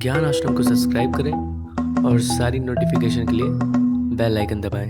ज्ञान आश्रम को सब्सक्राइब करें और सारी नोटिफिकेशन के लिए बेल आइकन दबाएं।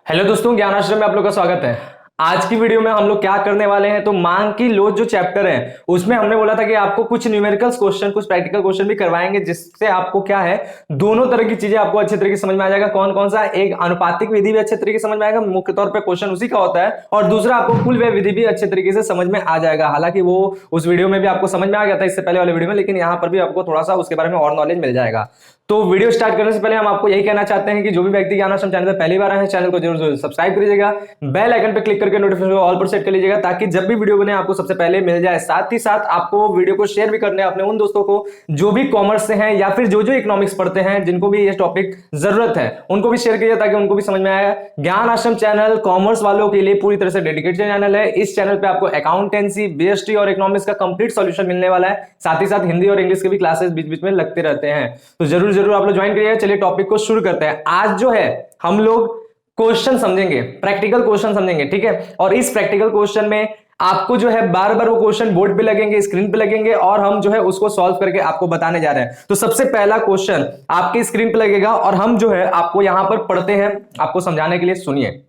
हेलो दोस्तों, ज्ञान आश्रम में आप लोग का स्वागत है। आज की वीडियो में हम लोग क्या करने वाले हैं, तो मांग की लोच जो चैप्टर है उसमें हमने बोला था कि आपको कुछ न्यूमेरिकल्स क्वेश्चन, कुछ प्रैक्टिकल क्वेश्चन भी करवाएंगे, जिससे आपको क्या है, दोनों तरह की चीजें आपको अच्छे तरीके से समझ में आ जाएगा। कौन कौन सा, एक अनुपातिक विधि भी अच्छे तरीके से समझ में आएगा, मुख्य तौर पर क्वेश्चन उसी का होता है, और दूसरा आपको कुल व्यय विधि भी अच्छे तरीके से समझ में आ जाएगा। हालांकि वो उस वीडियो में भी आपको समझ में आ गया था, इससे पहले वाले वीडियो में, लेकिन यहां पर भी आपको थोड़ा सा उसके बारे में और नॉलेज मिल जाएगा। तो वीडियो स्टार्ट करने से पहले हम आपको यही कहना चाहते हैं कि जो भी व्यक्ति ज्ञान आश्रम चैनल पर पहली बार आए हैं, चैनल को जरूर सब्सक्राइब करिएगा, बेल आइकन पे क्लिक करके नोटिफिकेशन ऑल पर सेट कर लीजिएगा, ताकि जब भी वीडियो बने आपको सबसे पहले मिल जाए। साथ ही साथ आपको वीडियो को शेयर भी करना है अपने उन दोस्तों को जो भी कॉमर्स से हैं या फिर जो जो इकोनॉमिक्स पढ़ते हैं, जिनको भी ये टॉपिक जरूरत है, उनको भी शेयर कीजिए ताकि उनको भी समझ में आए। ज्ञान आश्रम चैनल कॉमर्स वालों के लिए पूरी तरह से डेडिकेटेड चैनल है। इस चैनल पे आपको अकाउंटेंसी, बीएसटी और इकोनॉमिक्स का कंप्लीट सॉल्यूशन मिलने वाला है। साथ ही साथ हिंदी और इंग्लिश के भी क्लासेस बीच बीच में लगते रहते हैं, तो जरूर जरूर आप लोग ज्वाइन करिए। चलिए टॉपिक को शुरू करते हैं। आज जो है हम लोग क्वेश्चन समझेंगे, प्रैक्टिकल क्वेश्चन समझेंगे, ठीक है। और इस प्रैक्टिकल क्वेश्चन में आपको जो है बार बार वो क्वेश्चन बोर्ड पे लगेंगे, स्क्रीन पे लगेंगे, और हम जो है उसको सॉल्व करके आपको बताने जा रहे हैं। तो सबसे पहला क्वेश्चन आपके स्क्रीन पे लगेगा और हम जो है आपको यहां पर पढ़ते हैं, आपको समझाने के लिए। सुनिए,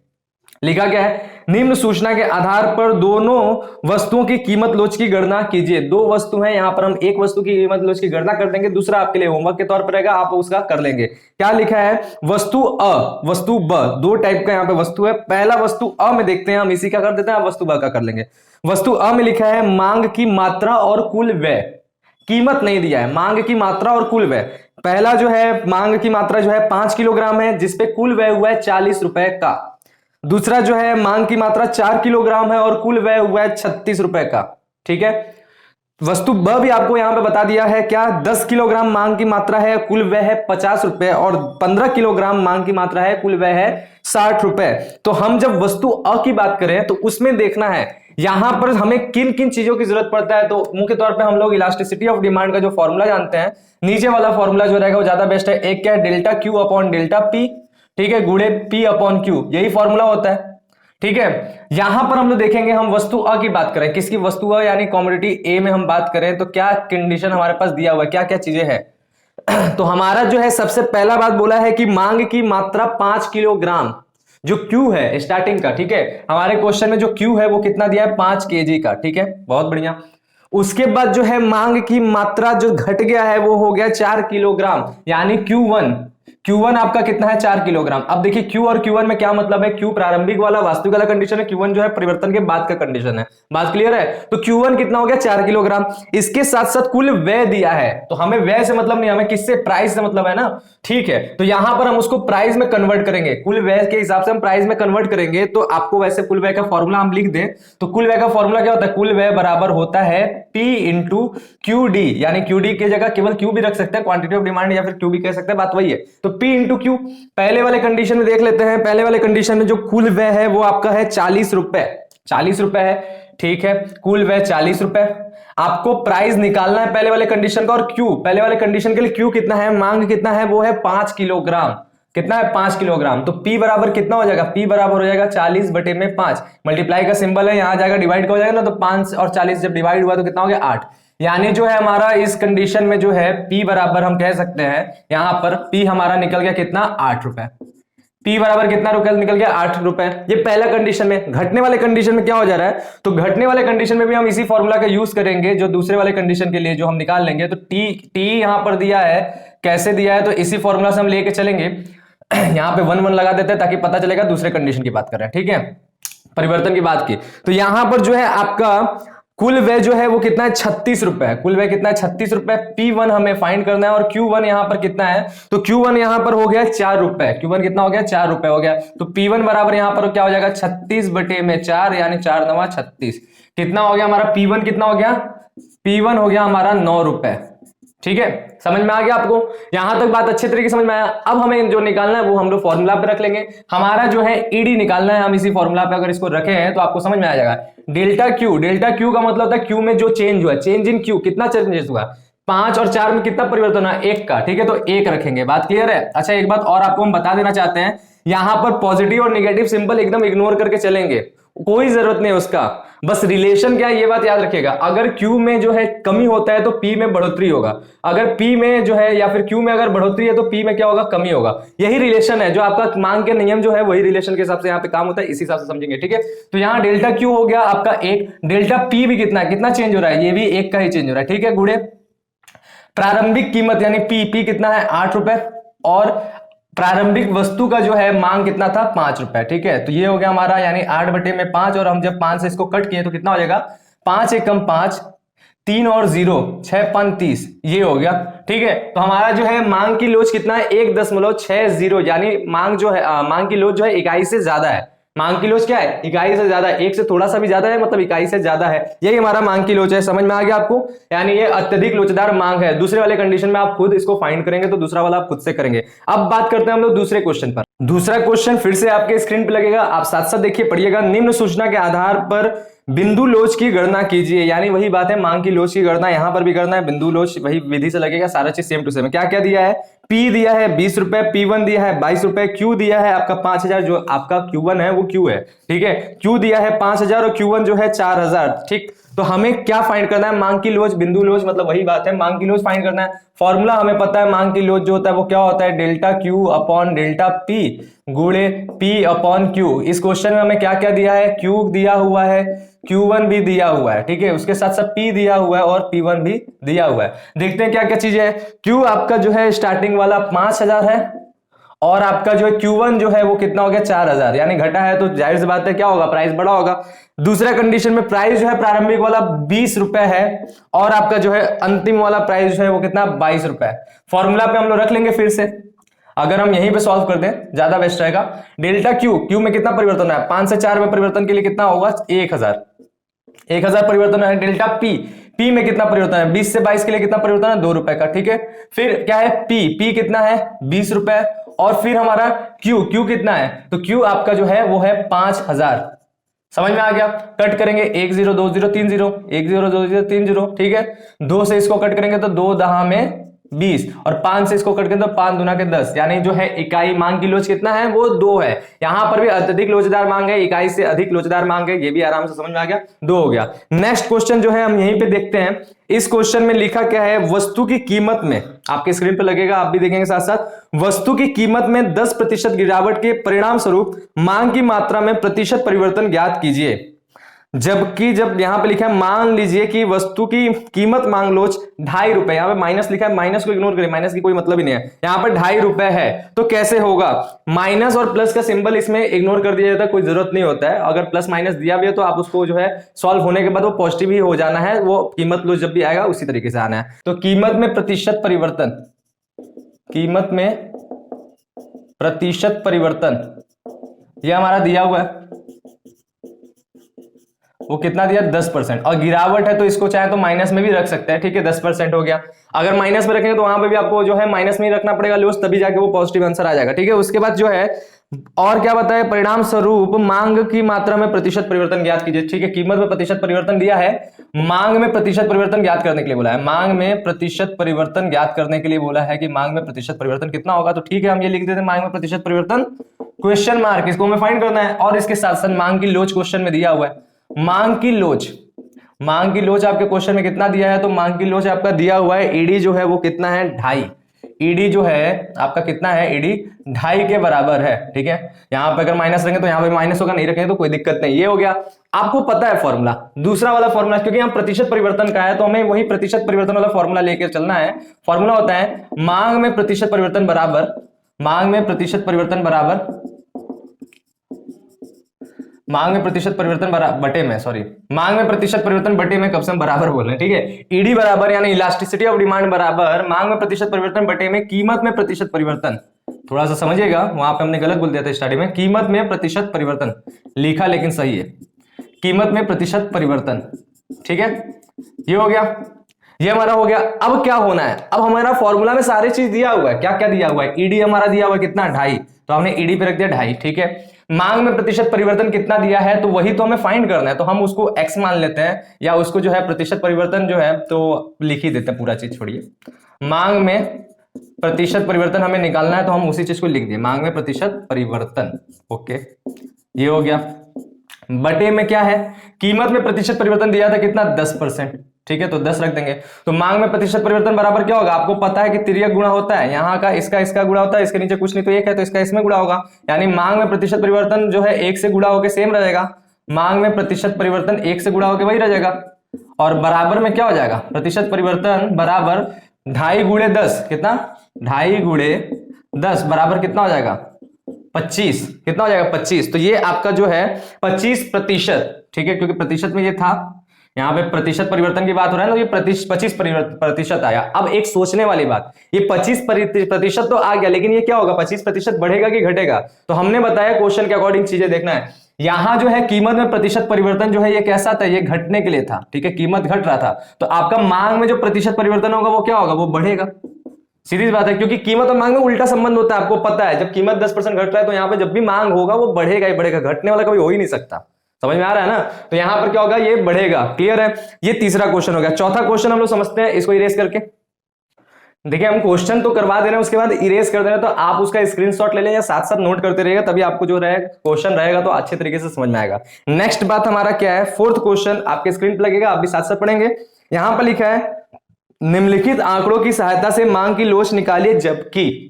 लिखा क्या है, निम्न सूचना के आधार पर दोनों वस्तुओं की कीमत लोच की गणना कीजिए। दो वस्तु हैं, यहां पर हम एक वस्तु की कीमत लोच की गणना कर देंगे, दूसरा आपके लिए होमवर्क के तौर पर रहेगा, आप उसका कर लेंगे। क्या लिखा है, वस्तु अ, वस्तु ब, दो टाइप का यहां पे वस्तु है। पहला वस्तु अ में देखते हैं, हम इसी का कर देते हैं, वस्तु ब का कर लेंगे। वस्तु अ में लिखा है मांग की मात्रा और कुल व्यय। कीमत नहीं दिया है, मांग की मात्रा और कुल व्यय। पहला जो है मांग की मात्रा जो है 5 किलोग्राम है, जिसपे कुल व्यय हुआ है 40 रुपए का। दूसरा जो है मांग की मात्रा 4 किलोग्राम है और कुल व्यय हुआ है 36 रुपए का, ठीक है। वस्तु ब भी आपको यहां पे बता दिया है, क्या 10 किलोग्राम मांग की मात्रा है, कुल व्यय है 50 रुपए, और 15 किलोग्राम मांग की मात्रा है, कुल व्यय है 60 रुपए। तो हम जब वस्तु अ की बात करें तो उसमें देखना है यहां पर हमें किन किन चीजों की जरूरत पड़ता है। तो मुख्य तौर पे हम लोग इलास्टिसिटी ऑफ डिमांड का जो फॉर्मूला जानते हैं, नीचे वाला फॉर्मूला जो रहेगा वो ज्यादा बेस्ट है। एक क्या है, delta Q upon delta P, ठीक है, गुणे पी अपॉन क्यू, यही फॉर्मूला होता है, ठीक है। यहां पर हम लोग देखेंगे, हम वस्तु अ की बात करें, किसकी वस्तु अ यानी कॉमोडिटी ए में हम बात करें, तो क्या कंडीशन हमारे पास दिया हुआ है, क्या क्या चीजें हैं। तो हमारा जो है सबसे पहला बात बोला है कि मांग की मात्रा 5 किलोग्राम, जो क्यू है स्टार्टिंग का, ठीक है। हमारे क्वेश्चन में जो क्यू है वो कितना दिया है, 5 केजी का, ठीक है, बहुत बढ़िया। उसके बाद जो है मांग की मात्रा जो घट गया है वो हो गया 4 किलोग्राम, यानी Q1। Q1 आपका कितना है, 4 किलोग्राम। अब देखिए Q और Q1 में क्या मतलब है, Q प्रारंभिक वाला वास्तविक वाला कंडीशन है, Q1 जो है परिवर्तन के बाद का कंडीशन है। बात क्लियर है। तो Q1 कितना हो गया, 4 किलोग्राम। इसके साथ साथ कुल व्यय दिया है, तो हमें व्यय से मतलब नहीं, हमें किससे, प्राइस से मतलब है ना, ठीक है। तो यहां पर हम उसको प्राइस में कन्वर्ट करेंगे, कुल व्यय के हिसाब से हम प्राइस में कन्वर्ट करेंगे। तो आपको वैसे कुल व्यय का फॉर्मूला हम लिख दें, तो कुल व्यय का फॉर्मूला क्या होता है, कुल व्यय बराबर होता है P इंटू क्यू डी, यानी क्यू डी की जगह केवल क्यू भी रख सकते हैं, क्वांटिटी ऑफ डिमांड, या फिर क्यू भी कह सकते हैं, बात वही है। तो P इंटू क्यू। पहले वाले कंडीशन में देख लेते हैं, पहले वाले कंडीशन में जो कुल व्यय है वो आपका है 40 रुपए, 40 रुपए है, ठीक है। कुल व्यय 40 रुपए। आपको प्राइस निकालना है पहले वाले कंडीशन का, और क्यू, पहले वाले कंडीशन के लिए क्यू कितना है, मांग कितना है, वो है 5 किलोग्राम। कितना है, 5 किलोग्राम। तो P बराबर कितना हो जाएगा, P बराबर हो जाएगा 40 बटे में 5, मल्टीप्लाई का सिंबल है, यहां जाएगा डिवाइड का हो जाएगा ना, तो 5 और 40 जब डिवाइड हुआ तो कितना हो गया, 8। यानी जो है हमारा इस कंडीशन में जो है P बराबर हम कह सकते हैं, यहां पर P हमारा निकल गया कितना, 8 रुपए। P बराबर कितना रुपए निकल गया, 8 रुपए। ये पहला कंडीशन में। घटने वाले कंडीशन में क्या हो जा रहा है, तो घटने वाले कंडीशन में भी हम इसी फॉर्मूला का यूज करेंगे जो दूसरे वाले कंडीशन के लिए जो हम निकाल लेंगे। तो टी यहां पर दिया है, कैसे दिया है, तो इसी फॉर्मूला से हम लेके चलेंगे। यहां पे 1 1 लगा देते हैं ताकि पता चलेगा दूसरे कंडीशन की बात कर रहे हैं, ठीक है, परिवर्तन की बात की। तो यहां पर जो है आपका कुल व्यय जो है वो कितना है, 36 रुपए। कुल व्यय कितना है, 36 रुपए। P1 हमें फाइंड करना है, और Q1 यहां पर कितना है, तो Q1 यहां पर हो गया 4 रुपए। Q1 कितना हो गया, 4 रुपए हो गया। तो P1 बराबर यहां पर क्या हो जाएगा, 36 बटे में 4, यानी 4 9 36। कितना हो गया हमारा P1, कितना हो गया, P1 हो गया हमारा 9 रुपए, ठीक है। समझ में आ गया आपको, यहां तक बात अच्छे तरीके से समझ में आया। अब हमें जो निकालना है वो हम लोग फॉर्मूला पे रख लेंगे। हमारा जो है ईडी निकालना है, हम इसी फॉर्मूला पे अगर इसको रखे हैं तो आपको समझ में आ जाएगा। डेल्टा क्यू, डेल्टा क्यू का मतलब होता है क्यू में जो चेंज हुआ, चेंज इन क्यू, कितना चेंजेस हुआ, 5 और 4 में कितना परिवर्तन है, 1 का, ठीक है। तो 1 रखेंगे, बात क्लियर है। अच्छा, एक बात और आपको हम बता देना चाहते हैं, यहां पर पॉजिटिव और निगेटिव सिंबल एकदम इग्नोर करके चलेंगे। कोई जरूरत नहीं उसका, बस रिलेशन क्या है ये बात याद रखिएगा। अगर Q में जो है कमी होता है तो P में बढ़ोतरी होगा, अगर P में जो है या फिर Q में अगर बढ़ोतरी है तो P में क्या होगा, कमी होगा। यही रिलेशन है जो आपका मांग के नियम जो है वही रिलेशन के हिसाब से यहाँ पे काम होता है, इसी हिसाब से समझेंगे। ठीक है, तो यहाँ डेल्टा Q हो गया आपका 1, डेल्टा P भी कितना है, कितना चेंज हो रहा है, ये भी 1 का ही चेंज हो रहा है। ठीक है गुड़े, प्रारंभिक कीमत यानी P कितना है 8 रुपए, और प्रारंभिक वस्तु का जो है मांग कितना था 5 रुपए। ठीक है, तो ये हो गया हमारा यानी 8/5, और हम जब 5 से इसको कट किए तो कितना हो जाएगा, 5 एकम 5, 3 और 0, 6 5 30, ये हो गया। ठीक है, तो हमारा जो है मांग की लोच कितना है 1.60, यानी मांग जो है मांग की लोच जो है इकाई से ज्यादा है। मांग की लोच क्या है, इकाई से ज्यादा, एक से थोड़ा सा भी ज्यादा है मतलब इकाई से ज्यादा है, यही हमारा मांग की लोच है। समझ में आ गया आपको, यानी ये अत्यधिक लोचदार मांग है। दूसरे वाले कंडीशन में आप खुद इसको फाइंड करेंगे तो दूसरा वाला आप खुद से करेंगे। अब बात करते हैं हम लोग दूसरे क्वेश्चन पर। दूसरा क्वेश्चन फिर से आपके स्क्रीन पर लगेगा, आप साथ साथ देखिए पढ़िएगा। निम्न सूचना के आधार पर बिंदु लोच की गणना कीजिए, यानी वही बात है, मांग की लोच की गणना यहां पर भी करना है, बिंदु लोच वही विधि से लगेगा, सारा चीज सेम टू सेम। क्या क्या दिया है, P दिया है 20 रुपए, P1 दिया है 22 रुपए, Q दिया है आपका 5000, जो आपका Q1 है वो Q है। ठीक है, Q दिया है 5000 और Q1 जो है 4000। ठीक, तो हमें क्या फाइंड करना है, मांग की लोच, बिंदु लोच मतलब वही बात है, मांग की लोच फाइंड करना है। फॉर्मूला हमें पता है, मांग की लोच जो होता है वो क्या होता है, delta Q upon delta P गुणे P अपॉन Q। इस क्वेश्चन में हमें क्या क्या दिया है, Q दिया हुआ है, Q1 भी दिया हुआ है। ठीक है, उसके साथ साथ P दिया हुआ है और P1 भी दिया हुआ है। देखते हैं क्या क्या चीजें है। Q आपका जो है स्टार्टिंग वाला 5000 है, और आपका जो है Q1 जो है वो कितना हो गया 4000, यानी घटा है तो जाहिर सी बात है क्या होगा, प्राइस बड़ा होगा। दूसरा कंडीशन में प्राइस जो है प्रारंभिक वाला 20 रुपए है, और आपका जो है अंतिम वाला प्राइस जो है वो कितना 22 रुपए। फॉर्मूला पे हम लोग रख लेंगे फिर से, अगर हम यहीं पे सॉल्व कर दें ज्यादा बेस्ट रहेगा। डेल्टा Q में कितना परिवर्तन है, 5 से 4 में परिवर्तन के लिए कितना होगा 1000 परिवर्तन है। डेल्टा P में कितना परिवर्तन है, 20 से 22 के लिए कितना परिवर्तन है 2 रुपए का। ठीक है, फिर क्या है P कितना है 20 रुपए, और फिर हमारा Q कितना है, तो Q आपका जो है वो है 5000। समझ में आ गया, कट करेंगे 1 0 2 0 3 0, 1 0 2 0 3 0। ठीक है, 2 से इसको कट करेंगे तो 2 दहा में 20, और 5 से इसको कट करेंगे तो 5 दूना के 10, यानी जो है इकाई मांग की लोच कितना है वो 2 है। यहां पर भी अत्यधिक लोचदार मांग है, इकाई से अधिक लोचदार मांग है, ये भी आराम से समझ में आ गया, 2 हो गया। नेक्स्ट क्वेश्चन जो है हम यहीं पे देखते हैं। इस क्वेश्चन में लिखा क्या है, वस्तु की कीमत में, आपके स्क्रीन पर लगेगा आप भी देखेंगे साथ साथ, वस्तु की कीमत में 10% गिरावट के परिणाम स्वरूप मांग की मात्रा में प्रतिशत परिवर्तन ज्ञात कीजिए। जबकि जब यहां पे लिखा है, मान लीजिए कि वस्तु की कीमत मांग लोच 2.5 रुपए, यहां पे माइनस लिखा है, माइनस को इग्नोर करें, माइनस की कोई मतलब ही नहीं है, यहां पर 2.5 रुपए है, तो कैसे होगा, माइनस और प्लस का सिंबल इसमें इग्नोर कर दिया जाता है, कोई जरूरत नहीं होता है। अगर प्लस माइनस दिया भी है तो आप उसको जो है सॉल्व होने के बाद वो पॉजिटिव ही हो जाना है, वो कीमत लोच जब भी आएगा उसी तरीके से आना है। तो कीमत में प्रतिशत परिवर्तन, कीमत में प्रतिशत परिवर्तन यह हमारा दिया हुआ है, वो कितना दिया 10%, और गिरावट है तो इसको चाहे तो माइनस में भी रख सकते हैं। ठीक है, 10% हो गया। अगर माइनस में रखेंगे तो वहां पे भी आपको जो है माइनस में ही रखना पड़ेगा लोच, तभी जाके वो पॉजिटिव आंसर आ जाएगा। ठीक है, उसके बाद जो है और क्या बताया, परिणाम स्वरूप मांग की मात्रा में प्रतिशत परिवर्तन ज्ञात कीजिए। ठीक है, कीमत में प्रतिशत परिवर्तन दिया है, मांग में प्रतिशत परिवर्तन ज्ञात करने के लिए बोला है, मांग में प्रतिशत परिवर्तन ज्ञात करने के लिए बोला है कि मांग में प्रतिशत परिवर्तन कितना होगा। तो ठीक है, हम ये लिख देते हैं मांग में प्रतिशत परिवर्तन क्वेश्चन मार्क, इसको हमें फाइंड करना है। और इसके साथ साथ मांग की लोच क्वेश्चन में दिया हुआ है, मांग की लोच आपके क्वेश्चन में कितना दिया है, तो मांग की लोच आपका दिया हुआ है, ईडी जो है वो कितना है 2.5, ईडी जो है आपका कितना है, ईडी 2.5 के बराबर है। ठीक है, यहां पे अगर माइनस रखेंगे तो यहां पे माइनस होगा, नहीं रखेंगे तो कोई दिक्कत नहीं। ये हो गया, आपको पता है फॉर्मूला, दूसरा वाला फॉर्मूला, क्योंकि हम प्रतिशत परिवर्तन का है तो हमें वही प्रतिशत परिवर्तन वाला फॉर्मूला लेकर चलना है। फॉर्मूला होता है मांग में प्रतिशत परिवर्तन बराबर, मांग में प्रतिशत परिवर्तन बराबर, मांग में प्रतिशत परिवर्तन बटे में, सॉरी, मांग में प्रतिशत परिवर्तन बटे में, कब से हम बराबर बोल रहे हैं। ठीक है, ईडी बराबर यानी इलास्टिसिटी ऑफ डिमांड बराबर मांग में प्रतिशत परिवर्तन बटे में कीमत में प्रतिशत परिवर्तन। थोड़ा सा समझिएगा, वहां पे हमने गलत बोल दिया था स्टार्टिंग में, कीमत में प्रतिशत परिवर्तन लिखा लेकिन सही है, कीमत में प्रतिशत परिवर्तन। ठीक है, ये हो गया, ये हमारा हो गया। अब क्या होना है, अब हमारा फॉर्मूला में सारी चीज दिया हुआ है, क्या क्या दिया हुआ है, ईडी हमारा दिया हुआ है कितना 2.5, तो हमने ईडी पे रख दिया 2.5। ठीक है, मांग में प्रतिशत परिवर्तन कितना दिया है, तो वही तो हमें फाइंड करना है, तो हम उसको x मान लेते हैं, या उसको जो है प्रतिशत परिवर्तन जो है तो लिख ही देते हैं, पूरा चीज छोड़िए। मांग में प्रतिशत परिवर्तन हमें निकालना है तो हम उसी चीज को लिख दिए, मांग में प्रतिशत परिवर्तन। ओके, ये हो गया। बटे में क्या है, कीमत में प्रतिशत परिवर्तन दिया था कितना 10%, ठीक है, तो 10 रख देंगे। तो मांग में प्रतिशत परिवर्तन बराबर क्या होगा, आपको पता है कि तिर्यक गुणा होता है, यहाँ का इसका गुणा होता है, इसके नीचे कुछ नहीं तो एक है तो इसका इसमें गुणा होगा, यानी मांग में प्रतिशत परिवर्तन जो है 1 से गुणा होकर सेम रहेगा, मांग में प्रतिशत परिवर्तन 1 से गुणा होकर वही रह जाएगा, और बराबर में क्या हो जाएगा, प्रतिशत परिवर्तन बराबर 2.5 गुणे 10, कितना 2.5 गुणे 10 बराबर कितना हो जाएगा 25, कितना हो जाएगा 25। तो ये आपका जो है 25%, ठीक है, क्योंकि प्रतिशत में ये था, यहाँ पे प्रतिशत परिवर्तन की बात हो रहा है ना, तो ये 25 प्रतिशत आया। अब एक सोचने वाली बात, ये 25% तो आ गया, लेकिन ये क्या होगा 25% बढ़ेगा कि घटेगा, तो हमने बताया क्वेश्चन के अकॉर्डिंग चीजें देखना है। यहां जो है कीमत में प्रतिशत परिवर्तन जो है ये कैसा था, ये घटने के लिए था, ठीक है, कीमत घट रहा था, तो आपका मांग में जो प्रतिशत परिवर्तन होगा वो क्या होगा, वो बढ़ेगा, सीधी बात है, क्योंकि कीमत और मांग में उल्टा संबंध होता है, आपको पता है, जब कीमत 10% घट रहा है तो यहाँ पे जब भी मांग होगा वो बढ़ेगा ही बढ़ेगा, घटने वाला कभी हो ही नहीं सकता, समझ में आ रहा है ना, तो यहां पर क्या होगा, ये बढ़ेगा, क्लियर है। ये तीसरा क्वेश्चन हो गया। चौथा क्वेश्चन हम लोग समझते हैं, इसको इरेज करके देखिए, हम क्वेश्चन तो करवा दे रहे हैं, उसके बाद इरेज कर दे रहे हैं, तो आप उसका स्क्रीनशॉट ले लें या साथ साथ नोट करते रहिएगा, तभी आपको जो रहेगा क्वेश्चन रहेगा तो अच्छे तरीके से समझ में आएगा। नेक्स्ट बात हमारा क्या है, फोर्थ क्वेश्चन आपके स्क्रीन पर लगेगा, आप भी साथ साथ पढ़ेंगे। यहां पर लिखा है निम्नलिखित आंकड़ों की सहायता से मांग की लोच निकालिए जबकि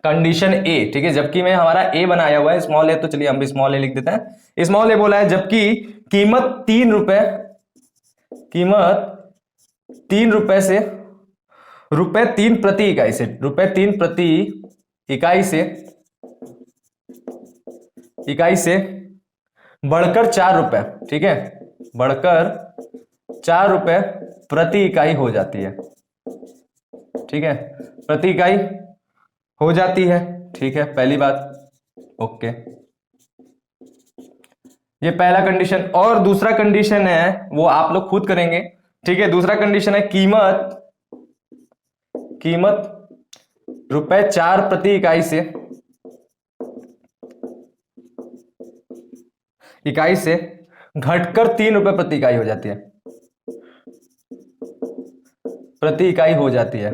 कंडीशन ए, ठीक है, जबकि में हमारा ए बनाया हुआ है स्मॉल ए, तो चलिए हम भी स्मॉल ए लिख देते हैं। स्मॉल ए बोला है जबकि कीमत 3 रुपए, कीमत 3 रुपए से रुपए 3 प्रति इकाई से, रुपए 3 प्रति इकाई से बढ़कर 4 रुपए, ठीक है, बढ़कर 4 रुपए प्रति इकाई हो जाती है, ठीक है, प्रति इकाई हो जाती है, ठीक है, पहली बात, ओके, ये पहला कंडीशन। और दूसरा कंडीशन है वो आप लोग खुद करेंगे, ठीक है, दूसरा कंडीशन है कीमत रुपए 4 प्रति इकाई से घटकर 3 रुपए प्रति इकाई हो जाती है, प्रति इकाई हो जाती है,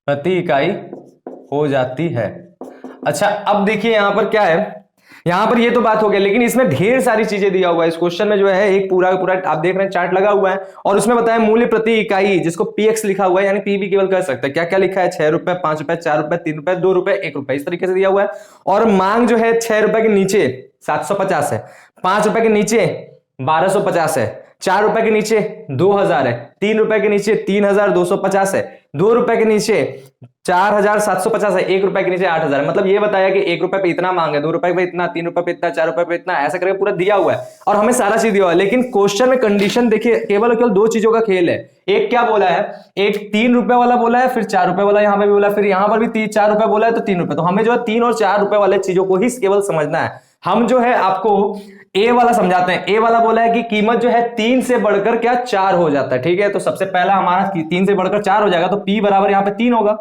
प्रति इकाई हो जाती है। अच्छा, अब देखिए यहां पर क्या है, यहां पर ये तो बात हो गई, लेकिन इसमें ढेर सारी चीजें दिया हुआ है इस क्वेश्चन में, जो है एक पूरा आप देख रहे हैं चार्ट लगा हुआ है, और उसमें बताया मूल्य प्रति इकाई, जिसको पीएक्स लिखा हुआ है, यानी पी भी केवल कर सकते हैं, क्या क्या लिखा है, 6 रुपए, 5 रुपए, 4 रुपए, 3 रुपए, 2 रुपए, 1 रुपए, इस तरीके से दिया हुआ है। और मांग जो है 6 रुपए के नीचे 750 है, 5 रुपए के नीचे 1250 है, 4 रुपए के नीचे 2000 है, 3 रुपए के नीचे 3250 है, 2 रुपए के नीचे 4750 है, 1 रुपए के नीचे 8000 है। मतलब ये बताया कि 1 रुपए पे इतना मांग है, 2 रुपए पे इतना, 3 रुपए पे इतना, 4 रुपए पे इतना, ऐसा करके पूरा दिया हुआ है, और हमें सारा चीज दिया हुआ है। लेकिन क्वेश्चन में कंडीशन देखिए, केवल और केवल 2 चीजों का खेल है। एक क्या बोला है, एक 3 रुपए वाला बोला है, फिर 4 रुपए वाला यहाँ पे भी बोला, फिर यहाँ पर भी 4 रुपए बोला है, तो 3 रुपए। तो हमें जो है 3 और 4 रुपए वाले चीजों को ही केवल समझना है। हम जो है आपको ए वाला समझाते हैं। ए वाला बोला है कि कीमत जो है 3 से बढ़कर क्या 4 हो जाता है, ठीक है। तो सबसे पहला हमारा 3 से बढ़कर 4 हो जाएगा, तो P बराबर यहाँ पे 3 होगा,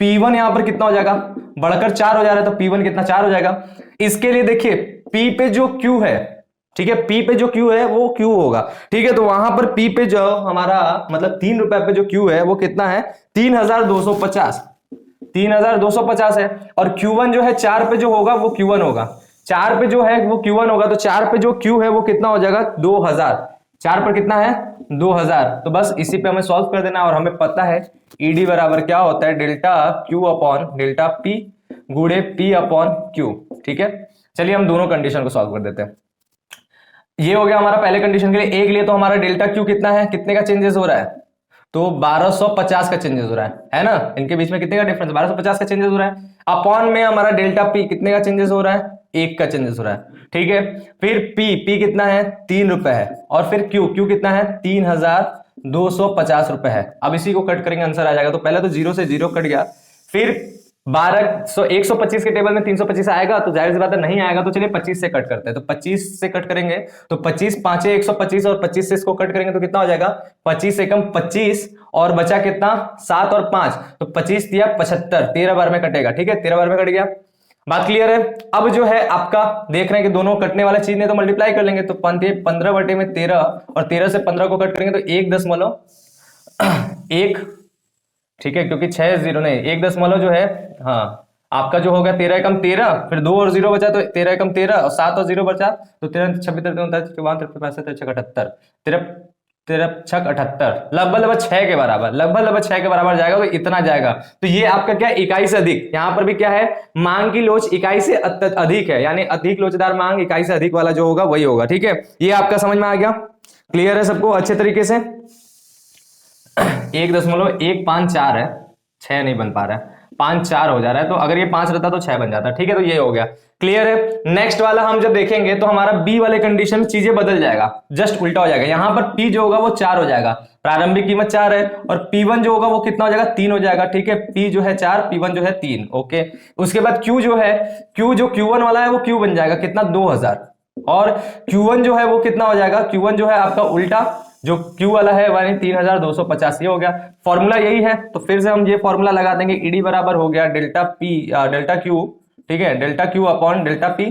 P1 यहां पर कितना हो जाएगा, बढ़कर 4 हो जा रहा है, तो P1 कितना 4 हो जाएगा। इसके लिए देखिए P पे जो Q है, ठीक है, P पे जो Q है वो Q होगा, ठीक है। तो वहां पर P पे जो हमारा मतलब 3 रुपए पे जो Q है वो कितना है 3250, 3250 है। और Q1 जो है 4 पे जो होगा वो Q1 होगा, 4 पे जो है वो Q1 होगा, तो 4 पे जो Q है वो कितना हो जाएगा 2000, 4 पर कितना है 2000। तो बस इसी पे हमें सॉल्व कर देना, और हमें पता है ईडी बराबर क्या होता है, delta Q upon delta P गुणे P अपॉन Q, ठीक है। चलिए हम दोनों कंडीशन को सॉल्व कर देते हैं। ये हो गया हमारा पहले कंडीशन के लिए। एक लिए तो हमारा डेल्टा Q कितना है, कितने का चेंजेस हो रहा है, तो 1250 का चेंजेस हो रहा है ना, इनके बीच में कितने का डिफरेंस, 1250 का चेंजेस हो रहा है। अपॉन में हमारा डेल्टा P कितने का चेंजेस हो रहा है, 1 का चेंजेस हो रहा है, ठीक है। फिर P कितना है 3 रुपए है, और फिर Q कितना है 3250 रुपए है। अब इसी को कट करेंगे, आंसर आ जाएगा। तो पहले तो 0 से 0 कट गया, फिर 125 के टेबल में 325 आएगा, तो जाहिर सी बात है नहीं आएगा, तो चलिए 25 से कट करते हैं। तो 25 से कट करेंगे तो 25 5 125, और 25 से इसको कट करेंगे तो कितना हो जाएगा 25 एकम 25, और बचा कितना 7 और 5, तो 25 दिया 75, 13 बार में कटेगा, ठीक है, 13 बार में कट गया। बात क्लियर है। अब जो है आपका देख रहे हैं कि दोनों कटने वाला चीज ने तो मल्टीप्लाई कर लेंगे, तो 15 बटे में 13, और 13 से 15 को कट करेंगे तो 1.1, ठीक है, क्योंकि 6 0 नहीं 1 दशमलव जो है, हाँ आपका जो होगा 13 एकम 13, फिर 2 और 0 बचा तो 13 एकम 13 और 7 और 0 बचा तो 13 26 39 39 58 13 13 छक 78, लगभग लगभग 6 के बराबर, लगभग लगभग 6 के बराबर जाएगा, तो इतना जाएगा। तो ये आपका क्या, इकाई से अधिक, यहां पर भी क्या है, मांग की लोच इकाई से अधिक है, यानी अधिक लोचदार मांग इकाई से अधिक वाला जो होगा वही होगा। ठीक है, ये आपका समझ में आ गया, क्लियर है सबको अच्छे तरीके से। 1.154 है, 6 नहीं बन पा रहा है, 5 4 हो जा रहा है, तो अगर ये 5 रहता तो 6 बन जाता। ठीक है, तो ये हो गया, क्लियर है। नेक्स्ट वाला हम जब देखेंगे तो हमारा बी वाले कंडीशन में चीजें बदल जाएगा, जस्ट उल्टा हो जाएगा। यहां पर पी जो होगा वो 4 हो जाएगा, प्रारंभिक कीमत 4 है, और P1 जो होगा वो कितना हो जाएगा, 3 हो जाएगा। ठीक है, P जो है 4, P1 जो है 3। ओके, उसके बाद Q जो है, Q जो Q1 वाला है वो Q बन जाएगा कितना, 2000, और Q1 जो है वो कितना हो जाएगा, Q1 जो है आपका उल्टा, जो Q वाला है यानी 3250, ये हो गया। फॉर्मूला यही है, तो फिर से हम ये फॉर्मूला लगा देंगे, ईडी बराबर हो गया डेल्टा Q, ठीक है, delta Q upon delta P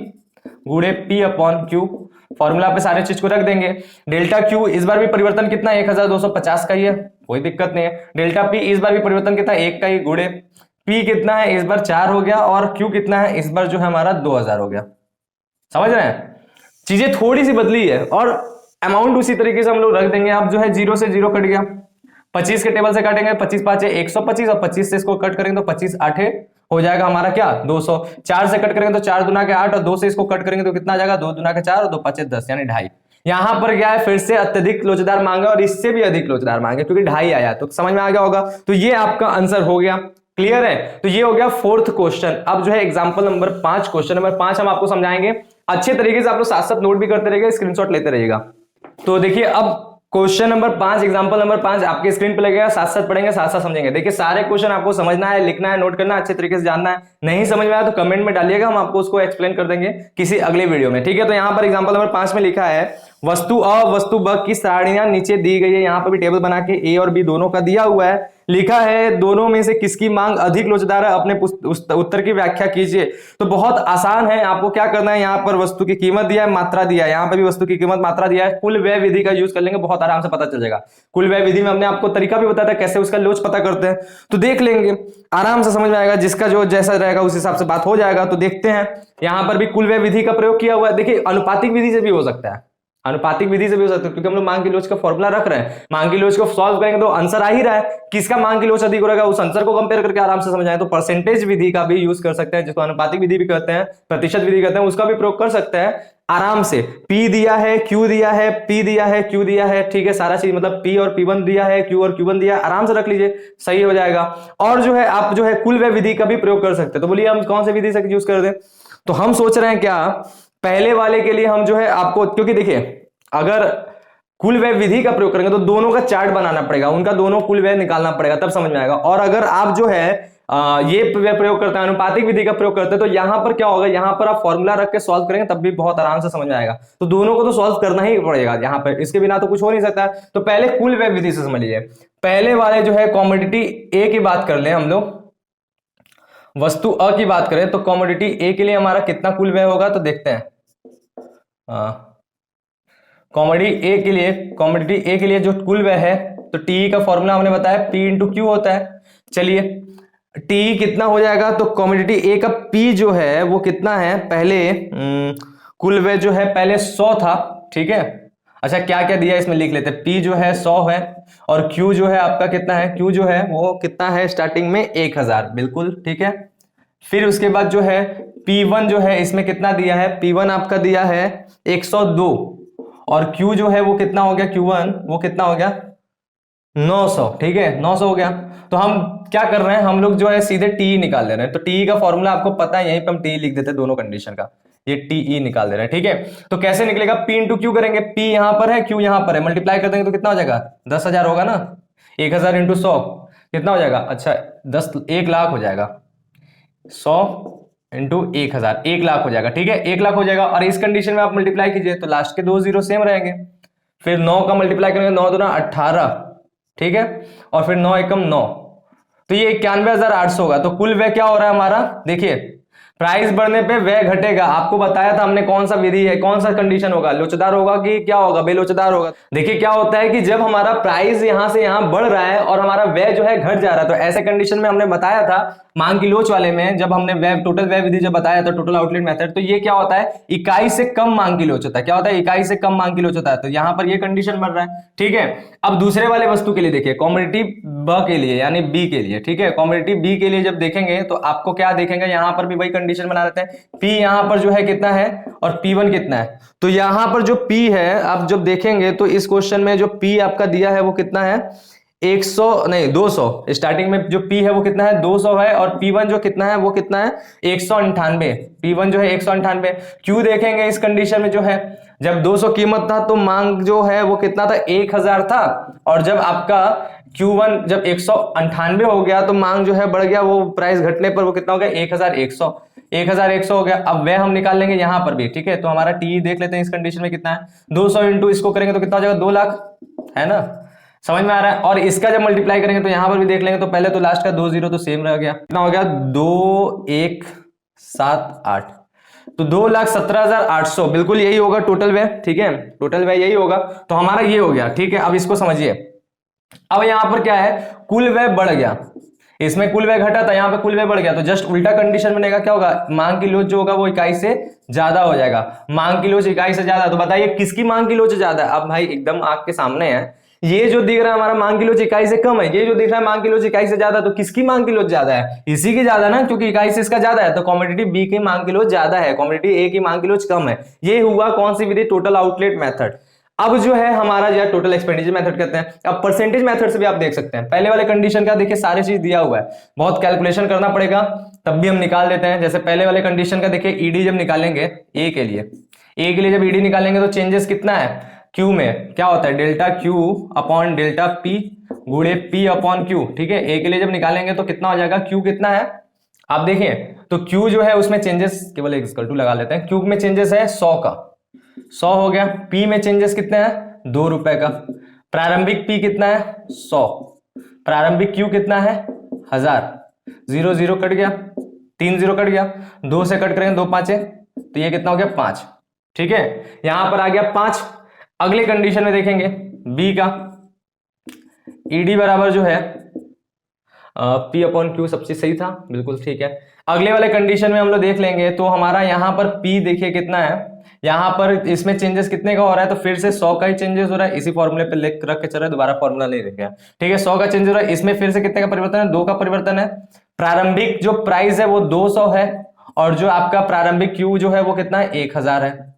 गुणे P अपॉन Q। फॉर्मूला पे सारे चीज को रख देंगे। डेल्टा Q इस बार भी परिवर्तन कितना, 1250 का ही है, कोई दिक्कत नहीं है। डेल्टा P इस बार भी परिवर्तन कितना, 1 का ही, गुणे P कितना है इस बार 4 हो गया, और Q कितना है इस बार जो है हमारा 2000 हो गया। समझ रहे हैं, चीजें थोड़ी सी बदली है, और अमाउंट उसी तरीके से हम लोग रख देंगे। आप जो है 0 से 0 कट गया, 25 के टेबल से काटेंगे, 25 5 125, और 25 से इसको कट करेंगे तो 25 8 हो जाएगा हमारा क्या, 200। 4 से कट करेंगे तो 4 दूना के 8, और 2 से इसको कट करेंगे तो कितना आ जाएगा, 2 दूना के 4 और 2 5 10, यानी 2.5। यहां पर क्या है, फिर से अत्यधिक लोचदार मांगा और इससे भी अधिक लोचदार मांगे, क्योंकि 2.5 आया, तो समझ में आ गया होगा। तो ये आपका आंसर हो गया, क्लियर है। तो ये हो गया 4th क्वेश्चन। अब जो है एग्जांपल नंबर 5, क्वेश्चन नंबर 5 हम आपको समझाएंगे अच्छे तरीके से। आप लोग साथ साथ नोट भी करते रहिएगा, स्क्रीनशॉट लेते रहिएगा। तो देखिए, अब क्वेश्चन नंबर 5, एग्जांपल नंबर 5 आपके स्क्रीन पे लगेगा, साथ साथ पढ़ेंगे, साथ साथ समझेंगे। देखिए, सारे क्वेश्चन आपको समझना है, लिखना है, नोट करना है, अच्छे तरीके से जानना है। नहीं समझ में आया तो कमेंट में डालिएगा, हम आपको उसको एक्सप्लेन कर देंगे किसी अगले वीडियो में। ठीक है, तो यहां पर एग्जांपल नंबर 5 में लिखा है, वस्तु अ वस्तु ब की सारणियां नीचे दी गई है। यहां पर भी टेबल बना के ए और बी दोनों का दिया हुआ है, लिखा है दोनों में से किसकी मांग अधिक लोचदार है, अपने उत्तर की व्याख्या कीजिए। तो बहुत आसान है, आपको क्या करना है, यहाँ पर वस्तु की कीमत दिया है, मात्रा दिया है, यहाँ पर भी वस्तु की कीमत मात्रा दिया है, कुल व्यय विधि का यूज कर लेंगे, बहुत आराम से पता चल जाएगा। कुल व्यय विधि में हमने आपको तरीका भी बताया था कैसे उसका लोच पता करते हैं, तो देख लेंगे, आराम से समझ में आएगा, जिसका जो जैसा रहेगा उस हिसाब से बात हो जाएगा। तो देखते हैं, यहाँ पर भी कुल व्यय विधि का प्रयोग किया हुआ है। देखिए, अनुपातिक विधि से भी हो सकता है, अनुपातिक विधि से भी हो सकता है, क्योंकि हम लोग मांग की लोच का फॉर्मूला रख रहे हैं। मांग की लोच को सॉल्व करेंगे तो आंसर आ ही रहा है, किसका मांग की लोच अधिक हो रहेगा, उस आंसर को कंपेयर करके आराम से समझ आए। तो परसेंटेज विधि का भी यूज कर सकते हैं, जिसको अनुपातिक विधि भी कहते हैं, प्रतिशत विधि कहते हैं, उसका भी प्रयोग कर सकते हैं आराम से। P दिया है, Q दिया है, P दिया है, Q दिया है, ठीक है, सारा चीज मतलब P और P1 दिया है, Q और Q1 दिया है, आराम से रख लीजिए, सही हो जाएगा। और जो है आप जो है कुल व्यय विधि का भी प्रयोग कर सकते हैं। तो बोलिए हम कौन सी विधि से यूज कर दें, तो हम सोच रहे हैं क्या, पहले वाले के लिए हम जो है आपको, क्योंकि देखिए अगर कुल व्यय विधि का प्रयोग करेंगे तो दोनों का चार्ट बनाना पड़ेगा, उनका दोनों कुल व्यय निकालना पड़ेगा, तब समझ में आएगा। और अगर आप जो है ये प्रयोग करते हैं, अनुपातिक विधि का प्रयोग करते हैं, तो यहां पर क्या होगा, यहां पर आप फॉर्मूला रख के सॉल्व करेंगे तब भी बहुत आराम से समझ में आएगा। तो दोनों को तो सॉल्व करना ही पड़ेगा यहां पर, इसके बिना तो कुछ हो नहीं सकता। तो पहले कुल व्यय विधि से समझ लीजिए। पहले वाले जो है कॉमोडिटी ए की बात कर ले हम लोग, वस्तु अ की बात करें तो कॉमोडिटी ए के लिए हमारा कितना कुल व्यय होगा, तो देखते हैं। कॉमोडिटी ए के लिए जो कुल व्यय है, तो टी का फॉर्मूला हमने बताया P इंटू क्यू होता है। चलिए, टी कितना हो जाएगा, तो कॉमोडिटी ए का P जो है वो कितना है, पहले कुल व्यय जो है पहले 100 था, ठीक है। अच्छा, क्या क्या दिया इसमें लिख लेते हैं। P जो है 100 है, और Q जो है आपका कितना है, Q जो है वो कितना है, स्टार्टिंग में 1000, बिल्कुल ठीक है। फिर उसके बाद जो है P1 जो है इसमें कितना दिया है, P1 आपका दिया है 102, और Q जो है वो कितना हो गया, Q1 वो कितना हो गया 900, ठीक है, 900 हो गया। तो हम क्या कर रहे हैं, हम लोग जो है सीधे टी निकाल दे रहे हैं। तो टी का फॉर्मूला आपको पता है, यहीं पे हम टी लिख देते हैं दोनों कंडीशन का, ये टी निकाल दे रहे हैं, ठीक है। तो कैसे निकलेगा, P इंटू क्यू करेंगे, P यहां पर है, Q यहां पर है, मल्टीप्लाई कर देंगे तो कितना हो जाएगा, 10,000 होगा ना। 1000 इंटू 100 कितना हो जाएगा, अच्छा 1 लाख हो जाएगा, 100 इंटू 1000 1 लाख हो जाएगा, ठीक है, 1 लाख हो जाएगा। और इस कंडीशन में आप मल्टीप्लाई कीजिए तो लास्ट के 2 जीरो सेम रहेंगे, फिर 9 का मल्टीप्लाई करेंगे, 9 दूना 18, ठीक है, और फिर 9 एकम 9, तो ये 91,800 होगा। तो कुल व्यय क्या हो रहा है हमारा, देखिए प्राइस बढ़ने पे व्यय घटेगा। आपको बताया था हमने कौन सा विधि है, कौन सा कंडीशन होगा, लोचदार होगा कि क्या होगा, बेलोचदार होगा। देखिए क्या होता है कि जब हमारा प्राइस यहां से यहां बढ़ रहा है और हमारा व्यय जो है घट जा रहा है, तो ऐसे कंडीशन में हमने बताया था मांग की लोच वाले में, जब हमने व्यय टोटल व्यय विधि जब बताया था, टोटल आउटलेट मेथड, तो ये क्या होता है, इकाई से कम मांग की लोच होता है। क्या होता है, इकाई से कम मांग की लोच होता है। तो यहां पर ये कंडीशन बन रहा है, ठीक है। अब दूसरे वाले वस्तु के लिए देखिए, कॉमोडिटी ब के लिए यानी बी के लिए, ठीक है, कॉमोडिटी बी के लिए जब देखेंगे तो आपको क्या देखेंगे, यहां पर भी वही कंडीशन बना रहते हैं। पी यहां पर जो है कितना है और P1 कितना है, तो यहां पर जो P है आप जब देखेंगे तो इस क्वेश्चन में जो P आपका दिया है वो कितना है, 100 नहीं 200। स्टार्टिंग में जो P है वो कितना है, 200 है, और P1 जो कितना है वो कितना है, 198। P1 जो है 198। Q देखेंगे इस कंडीशन में जो है, जब 200 कीमत था तो मांग जो है वो कितना था, 1000 था, और जब आपका Q1 जब 198 हो गया तो मांग जो है बढ़ गया, वो प्राइस घटने पर वो कितना हो गया, 1100। 1100 हो गया। अब वह हम निकाल लेंगे यहां पर भी, ठीक है। तो हमारा टी देख लेते हैं इस कंडीशन में कितना है, 200 इंटू इसको करेंगे तो कितना हो जाएगा, 2 लाख, है ना, समझ में आ रहा है। और इसका जब मल्टीप्लाई करेंगे तो यहां पर भी देख लेंगे, तो पहले तो लास्ट का 2 जीरो तो सेम रह गया, कितना हो गया, 2178, तो 2,17,800 बिल्कुल यही होगा टोटल व्यय, ठीक है, टोटल व्यय यही होगा। तो हमारा ये हो गया, ठीक है। अब इसको समझिए, अब यहां पर क्या है, कुल व्यय बढ़ गया, इसमें कुल व्यय घटा था, यहां पे कुल व्यय बढ़ गया, तो जस्ट उल्टा कंडीशन बनेगा, क्या होगा, मांग की लोच जो होगा वो इकाई से ज्यादा हो जाएगा। मांग की लोच इकाई से ज्यादा, तो बताइए किसकी मांग की लोच ज्यादा है। अब भाई एकदम आंख के सामने है, ये जो दिख रहा है हमारा मांग की लोच इकाई से कम है, ये जो दिख रहा है मांग की लोच इकाई से ज्यादा, तो किसकी मांग की लोच ज्यादा है, इसी की ज्यादा ना, क्योंकि इकाई से इसका ज्यादा है, तो कॉमोडिटी बी की मांग की लोच ज्यादा है, कॉमोडिटी ए की मांग की लोच कम है। ये हुआ कौन सी विधि, टोटल आउटलेट मेथड। अब जो है हमारा जो टोटल एक्सपेंडिचर मेथड कहते हैं। अब परसेंटेज मेथड से भी आप देख सकते हैं, पहले वाले कंडीशन का देखिए सारी चीज दिया हुआ है, बहुत कैलकुलेशन करना पड़ेगा तब भी हम निकाल देते हैं। जैसे पहले वाले कंडीशन का देखिए, ईडी जब निकालेंगे ए के लिए जब ईडी निकालेंगे तो चेंजेस कितना है, क्यू में क्या होता है, delta Q upon delta P गुणे पी अपॉन क्यू, ठीक है। ए के लिए जब निकालेंगे तो कितना हो जाएगा, क्यू कितना है, आप देखिए, तो क्यू जो है उसमें चेंजेस केवल = लगा लेते हैं, क्यू में चेंजेस है 100 का, 100 हो गया। पी में चेंजेस कितने हैं, 2 रुपए का। प्रारंभिक पी कितना है, 100। प्रारंभिक क्यू कितना है, 1000। 0 0 कट गया, 3 0 कट गया, 2 से कट करेंगे 2 5, तो ये कितना हो गया, 5, ठीक है। यहां पर आ गया 5। अगले कंडीशन में देखेंगे बी का, ईडी बराबर जो है पी अपॉन क्यू, सब चीज सही था, बिल्कुल ठीक है। अगले वाले कंडीशन में हम लोग देख लेंगे, तो हमारा यहां पर पी देखिए कितना है, यहां पर इसमें चेंजेस कितने का हो रहा है, तो फिर से 100 का ही चेंजेस हो रहा है, इसी फॉर्मूले पे लिख रख के चल रहा है, दोबारा फॉर्मूला नहीं लिख गया, ठीक है। 100 का चेंज हो रहा है, इसमें फिर से कितने का परिवर्तन है, 2 का परिवर्तन है। प्रारंभिक जो प्राइस है वो 200 है, और जो आपका प्रारंभिक क्यू जो है वो कितना है, 1000 है,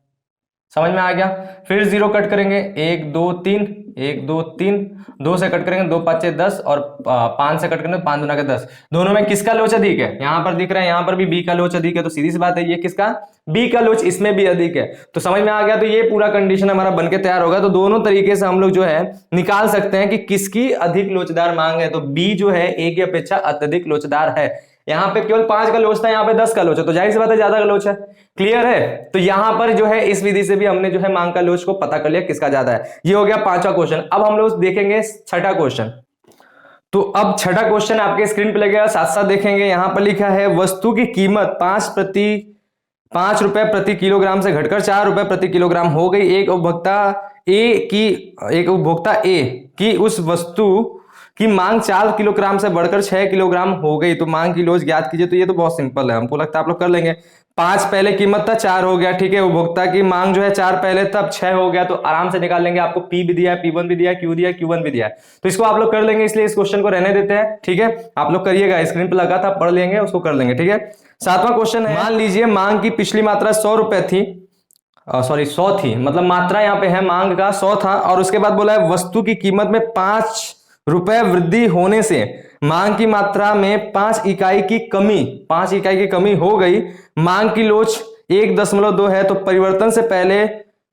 समझ में आ गया। फिर 0 कट करेंगे, 1 2 3, 1 2 3, 2 से कट करेंगे 2 5 10, और 5 से कट करेंगे 5 दूना का 10। दोनों में किसका लोच अधिक है, यहां पर दिख रहा है, यहां पर भी बी का लोच अधिक है, तो सीधी सी बात है, ये किसका, बी का लोच इसमें भी अधिक है। तो समझ में आ गया, तो ये पूरा कंडीशन हमारा बनके तैयार होगा। तो दोनों तरीके से हम लोग जो है निकाल सकते हैं कि किसकी अधिक लोचदार मांग है। तो बी जो है ए की अपेक्षा अत्यधिक लोचदार है। यहाँ पे केवल 5 का लोच था, यहाँ पे 10 का लोच है, तो जाहिर सी बात है ज्यादा का लोच है, क्लियर है। तो यहां पर जो है इस विधि से भी हमने जो है मांग का लोच को पता कर लिया किसका ज्यादा है। ये हो गया 5वां क्वेश्चन। अब हम लोग देखेंगे 6ठा क्वेश्चन। तो अब 6ठा क्वेश्चन आपके स्क्रीन पे लगेगा, साथ साथ देखेंगे। यहां पर लिखा है वस्तु की कीमत 5 रुपए प्रति किलोग्राम से घटकर 4 रुपए प्रति किलोग्राम हो गई। एक उपभोक्ता ए की उस वस्तु की मांग 4 किलोग्राम से बढ़कर 6 किलोग्राम हो गई, तो मांग की लोच ज्ञात कीजिए। तो ये तो बहुत सिंपल है, हमको लगता है आप लोग कर लेंगे। 5 पहले कीमत था, 4 हो गया, ठीक है। उपभोक्ता की मांग जो है 4 पहले तब 6 हो गया, तो आराम से निकाल लेंगे। आपको पी भी दिया है, P1 भी दिया है, Q दिया है, Q1 भी दिया है, तो इसको आप लोग कर लेंगे, इसलिए इस क्वेश्चन को रहने देते हैं, ठीक है। आप लोग करिएगा, स्क्रीन पर लगा था, पढ़ लेंगे, उसको कर लेंगे, ठीक है। 7वां क्वेश्चन है, मान लीजिए मांग की पिछली मात्रा 100 रुपए थी, 100 थी, मतलब मात्रा यहाँ पे है मांग का 100 था, और उसके बाद बोला है वस्तु की कीमत में 5 रुपए वृद्धि होने से मांग की मात्रा में 5 इकाई की कमी हो गई। मांग की लोच 1.2 है, तो परिवर्तन से पहले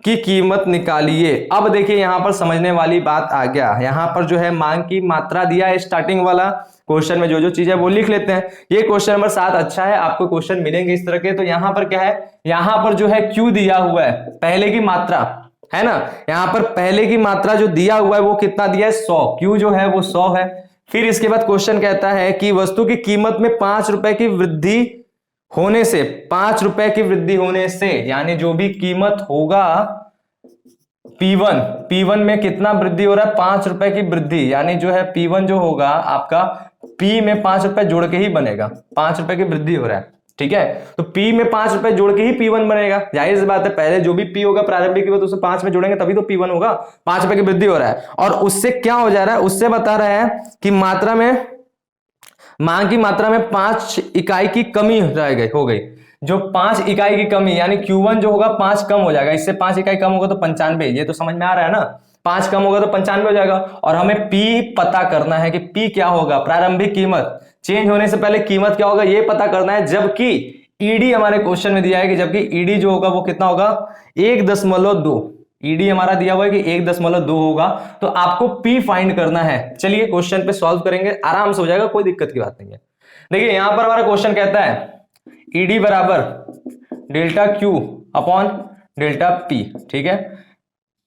की कीमत निकालिए। अब देखिए यहां पर समझने वाली बात आ गया, यहां पर जो है मांग की मात्रा दिया है, स्टार्टिंग वाला क्वेश्चन में जो चीज है वो लिख लेते हैं। ये क्वेश्चन नंबर 7 अच्छा है, आपको क्वेश्चन मिलेंगे इस तरह के। तो यहां पर क्या है, यहां पर जो है क्यू दिया हुआ है, पहले की मात्रा है ना, यहां पर पहले की मात्रा जो दिया हुआ है वो कितना दिया है, 100, क्यू जो है वो 100 है। फिर इसके बाद क्वेश्चन कहता है कि वस्तु की कीमत में 5 रुपए की वृद्धि होने से, 5 रुपए की वृद्धि होने से, यानी जो भी कीमत होगा P1 में कितना वृद्धि हो रहा है, 5 रुपए की वृद्धि, यानी जो है P1 जो होगा आपका P में 5 रुपए जोड़ के ही बनेगा, 5 रुपए की वृद्धि हो रहा है, ठीक है। तो P में 5 रुपए जोड़ के ही P1 बनेगा, जाहिर सी बात है, पहले जो भी P होगा प्रारंभिक कीमत उसे 5 में जोड़ेंगे तभी तो P1 होगा। 5 रुपए की वृद्धि हो रहा है और उससे क्या हो जा रहा है, उससे बता रहा है कि मात्रा में, मांग की मात्रा में 5 इकाई की कमी हो गई। जो 5 इकाई की कमी, यानी Q1 जो होगा 5 कम हो जाएगा, इससे 5 इकाई कम होगा तो 95, ये तो समझ में आ रहा है ना, 5 कम होगा तो 95 हो जाएगा। और हमें P पता करना है कि P क्या होगा, प्रारंभिक कीमत, चेंज होने से पहले कीमत क्या होगा ये पता करना है। जबकि ईडी हमारे क्वेश्चन में दिया है कि जबकि ईडी जो होगा वो कितना होगा, 1.2, ईडी हमारा दिया हुआ है कि 1.2 होगा, तो आपको P फाइंड करना है। चलिए क्वेश्चन पे सॉल्व करेंगे, आराम से हो जाएगा, कोई दिक्कत की बात नहीं है। देखिए यहां पर हमारा क्वेश्चन कहता है ईडी बराबर delta Q upon delta P, ठीक है,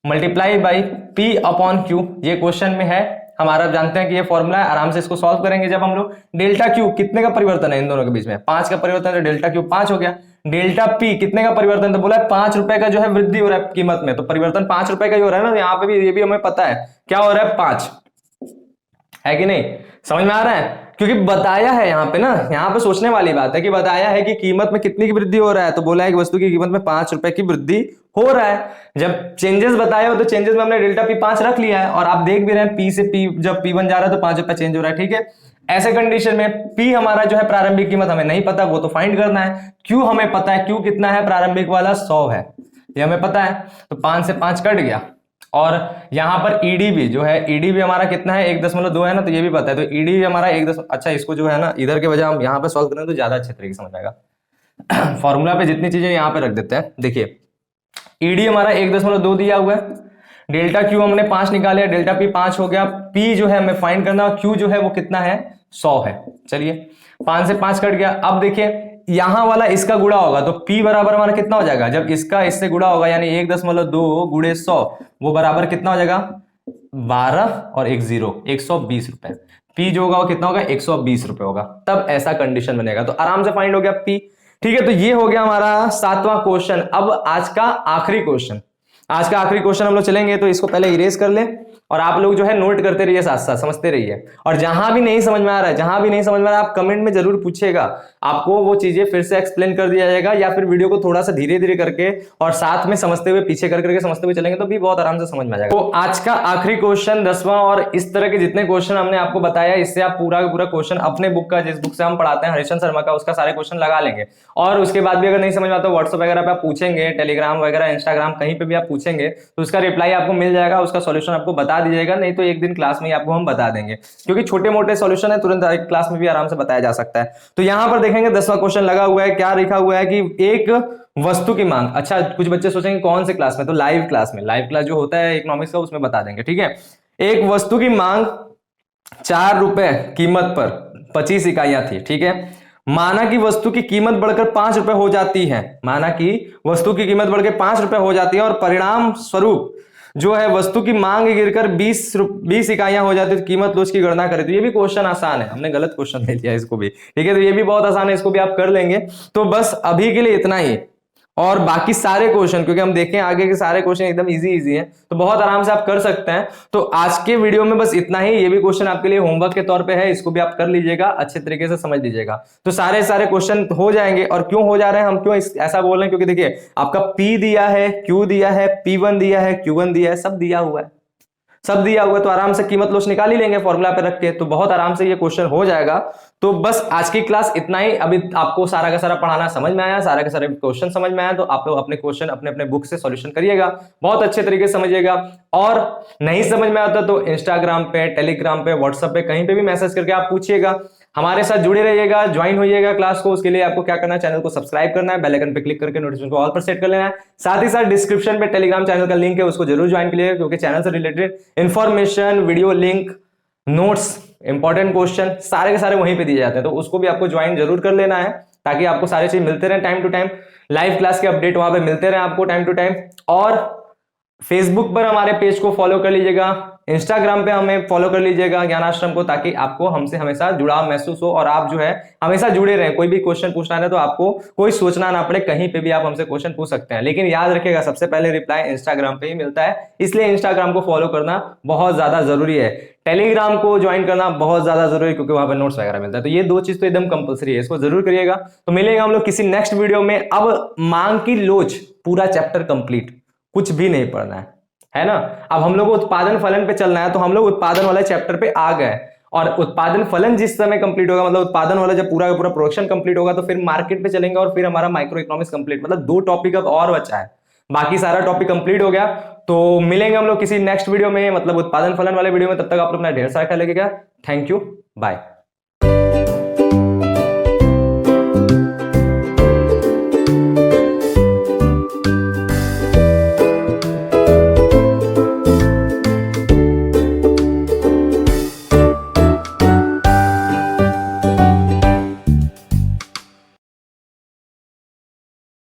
multiply by P upon Q, ये क्वेश्चन में है हमारा, जानते हैं कि ये फॉर्मूला है, आराम से इसको सॉल्व करेंगे। जब हम लोग डेल्टा Q कितने का परिवर्तन है इन दोनों के बीच में, 5 का परिवर्तन है, डेल्टा Q 5 हो गया। डेल्टा P कितने का परिवर्तन, तो बोला है 5 रुपए का जो है वृद्धि हो रहा है कीमत में, तो परिवर्तन 5 रुपए का ही हो रहा है ना, यहाँ पे भी ये भी हमें पता है क्या हो रहा है, 5 है कि नहीं, समझ में आ रहा है, क्योंकि बताया है यहाँ पे ना, यहाँ पे सोचने वाली बात है कि बताया है कि कीमत में कितनी की वृद्धि हो रहा है, तो बोला है कि वस्तु की कीमत में 5 रुपए की वृद्धि हो रहा है। जब चेंजेस बताए हो तो चेंजेस में हमने डेल्टा P 5 रख लिया है, और आप देख भी रहे हैं P से P जब P1 जा रहा है तो 5 रुपए चेंज हो रहा है, ठीक है। ऐसे कंडीशन में P हमारा जो है प्रारंभिक कीमत हमें नहीं पता, वो तो फाइंड करना है। Q हमें पता है, Q कितना है, प्रारंभिक वाला 100 है, ये हमें पता है, तो 5 से 5 कट गया। और यहां पर ईडी भी जो है, ईडी भी हमारा कितना है, 1.2 है ना, तो ये भी पता है, तो ईडी भी हमारा 1, अच्छा इसको जो है ना इधर के बजाय हम यहाँ पे सॉल्व करें तो ज्यादा अच्छे तरीके से समझ आएगा। फॉर्मूला पे जितनी चीजें यहाँ पे रख देते हैं। देखिए ईडी हमारा 1.2 दिया हुआ है, डेल्टा Q हमने 5 निकाले, डेल्टा P 5 हो गया, P जो है हमें फाइंड करना, Q जो है वो कितना है, 100 है। चलिए 5 से 5 कट गया। अब देखिए यहां वाला इसका गुणा होगा तो P बराबर हमारा कितना हो जाएगा, जब इसका इससे गुणा होगा, यानी 1.2 गुणे 100, वो बराबर कितना हो जाएगा, 12 और 1 0, 120 रुपए। P जो होगा वो कितना होगा, 120 रुपए होगा, तब ऐसा कंडीशन बनेगा। तो आराम से फाइंड हो गया P, ठीक है। तो ये हो गया हमारा 7वां क्वेश्चन। अब आज का आखिरी क्वेश्चन, आज का आखिरी क्वेश्चन हम लोग चलेंगे, तो इसको पहले इरेज कर ले और आप लोग जो है नोट करते रहिए, साथ साथ समझते रहिए। और जहां भी नहीं समझ में आ रहा है, जहां भी नहीं समझ में आ रहा है, आप कमेंट में जरूर पूछिएगा, आपको वो चीजें फिर से एक्सप्लेन कर दिया जाएगा, या फिर वीडियो को थोड़ा सा धीरे धीरे करके और साथ में समझते हुए, पीछे कर करके समझते हुए चलेंगे तो भी बहुत आराम से समझ में आ जाएगा। तो आज का आखिरी क्वेश्चन 10वां, और इस तरह के जितने क्वेश्चन हमने आपको बताया, इससे आप पूरा का पूरा क्वेश्चन अपने बुक का, जिस बुक से हम पढ़ाते हैं हरिश्चंद्र शर्मा का, उसका सारे क्वेश्चन लगा लेंगे। और उसके बाद भी अगर नहीं समझ में आता, व्हाट्सएप वगैरह पे आप पूछेंगे, टेलीग्राम वगैरह, इंस्टाग्राम, कहीं पे भी आप पूछेंगे तो उसका रिप्लाई आपको मिल जाएगा, उसका सॉल्यूशन आपको बता दीजिएगा। नहीं तो एक दिन क्लास में ही आपको हम बता देंगे, क्योंकि छोटे मोटे सॉल्यूशन है, तुरंत क्लास में भी आराम से बताया जा सकता है। तो यहां पर देखेंगे 10वां क्वेश्चन लगा हुआ है, क्या लिखा हुआ है कि एक वस्तु की मांग, अच्छा कुछ बच्चे सोचेंगे कौन से क्लास में, तो लाइव क्लास में, लाइव क्लास जो होता है इकोनॉमिक्स का उसमें बता देंगे, ठीक है। एक वस्तु की मांग 4 रुपए कीमत पर 25 इकाइयां थी, ठीक है। माना कि वस्तु की कीमत बढ़कर 5 रुपए हो जाती है, माना कि वस्तु की कीमत बढ़कर 5 रुपए हो जाती है, और परिणाम स्वरूप जो है वस्तु की मांग गिरकर 20 इकाइयां हो जाती है, तो कीमत लोच की गणना करें। तो ये भी क्वेश्चन आसान है, हमने गलत क्वेश्चन ले लिया इसको भी, ठीक है। तो ये भी बहुत आसान है, इसको भी आप कर लेंगे। तो बस अभी के लिए इतना ही, और बाकी सारे क्वेश्चन, क्योंकि हम देखें आगे के सारे क्वेश्चन एकदम इजी हैं, तो बहुत आराम से आप कर सकते हैं। तो आज के वीडियो में बस इतना ही, ये भी क्वेश्चन आपके लिए होमवर्क के तौर पे है, इसको भी आप कर लीजिएगा, अच्छे तरीके से समझ लीजिएगा, तो सारे क्वेश्चन हो जाएंगे। और क्यों हो जा रहे हैं, हम क्यों ऐसा बोल रहे हैं, क्योंकि देखिए आपका P दिया है, Q दिया है, P1 दिया है, Q1 दिया है, सब दिया हुआ है, सब दिया हुआ है, तो आराम से कीमत लोच निकाल ही लेंगे फॉर्मूला पे रख के, तो बहुत आराम से ये क्वेश्चन हो जाएगा। तो बस आज की क्लास इतना ही। अभी आपको सारा का सारा पढ़ाना समझ में आया, सारा के सारे क्वेश्चन समझ में आया, तो आप लोग अपने क्वेश्चन अपने अपने बुक से सॉल्यूशन करिएगा, बहुत अच्छे तरीके से समझिएगा। और नहीं समझ में आता तो इंस्टाग्राम पे, टेलीग्राम पे, व्हाट्सएप पे, कहीं पे भी मैसेज करके आप पूछिएगा। हमारे साथ जुड़े रहिएगा, ज्वाइन होइएगा क्लास को। उसके लिए आपको क्या करना है, चैनल को सब्सक्राइब करना है, बेल आइकन पे क्लिक करके नोटिफिकेशन को ऑल पर सेट कर लेना है। साथ ही साथ डिस्क्रिप्शन पे टेलीग्राम चैनल का लिंक है, उसको जरूर ज्वाइन कीजिएगा, क्योंकि चैनल से related information, video link, notes, important question सारे के सारे वहीं पे दिए जाते हैं, तो उसको भी आपको ज्वाइन जरूर कर लेना है, ताकि आपको सारी चीज मिलते रहे time to time, live class के अपडेट वहां पे मिलते रहे आपको टाइम टू टाइम। और फेसबुक पर हमारे पेज को फॉलो कर लीजिएगा, इंस्टाग्राम पे हमें फॉलो कर लीजिएगा ज्ञान आश्रम को, ताकि आपको हमसे हमेशा जुड़ाव महसूस हो और आप जो है हमेशा जुड़े रहें। कोई भी क्वेश्चन पूछना है तो आपको कोई सोचना ना पड़े, कहीं पे भी आप हमसे क्वेश्चन पूछ सकते हैं। लेकिन याद रखिएगा सबसे पहले रिप्लाई इंस्टाग्राम पे ही मिलता है, इसलिए इंस्टाग्राम को फॉलो करना बहुत ज्यादा जरूरी है। टेलीग्राम को ज्वाइन करना बहुत ज्यादा जरूरी है, क्योंकि वहां पर नोट्स वगैरह मिलता है। तो ये दो चीज तो एकदम कंपलसरी है, इसको जरूर करिएगा। तो मिलेंगे हम लोग किसी नेक्स्ट वीडियो में। अब मांग की लोच पूरा चैप्टर कंप्लीट, कुछ भी नहीं पढ़ना है ना। अब हम लोग को उत्पादन फलन पे चलना है, तो हम लोग उत्पादन वाले चैप्टर पे आ गए। और उत्पादन फलन जिस समय कंप्लीट होगा, मतलब उत्पादन वाला जब पूरा पूरा प्रोडक्शन कंप्लीट होगा, तो फिर मार्केट पे चलेंगे और फिर हमारा माइक्रो इकोनॉमिक्स कंप्लीट। मतलब 2 टॉपिक अब और बचा है, बाकी सारा टॉपिक कंप्लीट हो गया। तो मिलेंगे हम लोग किसी नेक्स्ट वीडियो में, मतलब उत्पादन फलन वाले वीडियो में। तब तक आप लोग अपना ढेर सारा ख्याल रखिएगा। Thank you, bye.